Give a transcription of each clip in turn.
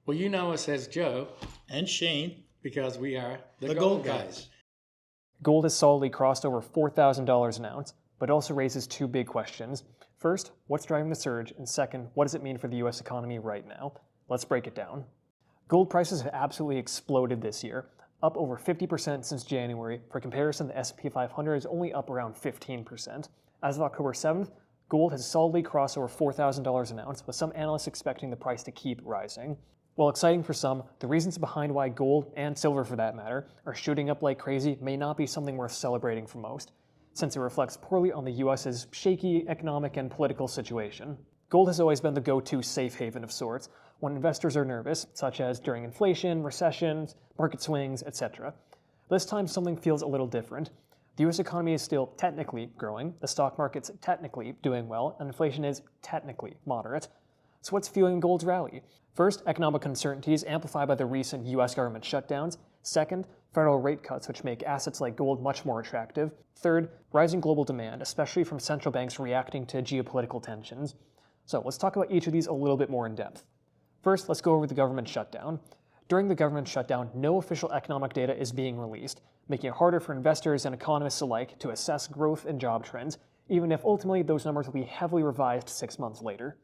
Well, you know us as Joe And Shane, because we are the Gold Guys. Gold has solidly crossed over $4,000 an ounce, but also raises two big questions. First, what's driving the surge? And second, what does it mean for the US economy right now? Let's break it down. Gold prices have absolutely exploded this year, up over 50% since January. For comparison, the S&P 500 is only up around 15%. As of October 7th, gold has solidly crossed over $4,000 an ounce, with some analysts expecting the price to keep rising. While exciting for some, the reasons behind why gold, and silver for that matter, are shooting up like crazy may not be something worth celebrating for most, since it reflects poorly on the US's shaky economic and political situation. Gold has always been the go-to safe haven of sorts when investors are nervous, such as during inflation, recessions, market swings, etc. This time something feels a little different. The US economy is still technically growing, the stock market's technically doing well, and inflation is technically moderate. So what's fueling gold's rally? First, economic uncertainties amplified by the recent US government shutdowns. Second, federal rate cuts which make assets like gold much more attractive. Third, rising global demand, especially from central banks reacting to geopolitical tensions. So let's talk about each of these a little bit more in depth. First, let's go over the government shutdown. During the government shutdown, no official economic data is being released, making it harder for investors and economists alike to assess growth and job trends, even if ultimately those numbers will be heavily revised 6 months later.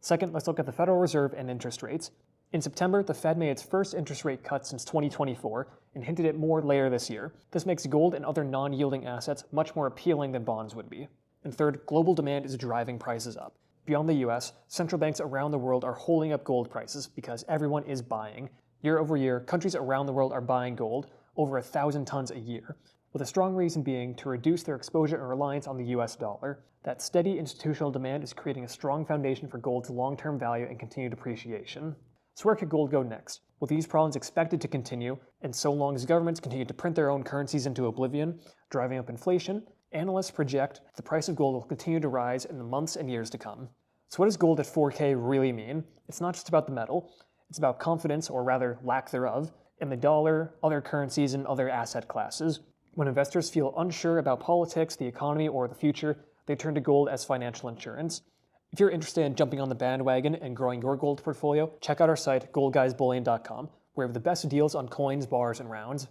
Second, let's look at the Federal Reserve and interest rates. In September, the Fed made its first interest rate cut since 2024 and hinted at more later this year. This makes gold and other non-yielding assets much more appealing than bonds would be. And third, global demand is driving prices up. Beyond the US, central banks around the world are holding up gold prices because everyone is buying. Year over year, countries around the world are buying gold, over 1,000 tons a year, with a strong reason being to reduce their exposure and reliance on the US dollar. That steady institutional demand is creating a strong foundation for gold's long-term value and continued appreciation. So where could gold go next? With these problems expected to continue, and so long as governments continue to print their own currencies into oblivion, driving up inflation, analysts project the price of gold will continue to rise in the months and years to come. So what does gold at 4K really mean? It's not just about the metal, it's about confidence, or rather lack thereof, in the dollar, other currencies, and other asset classes. When investors feel unsure about politics, the economy, or the future, they turn to gold as financial insurance. If you're interested in jumping on the bandwagon and growing your gold portfolio, check out our site, Goldguysbullion.com, where we have the best deals on coins, bars, and rounds.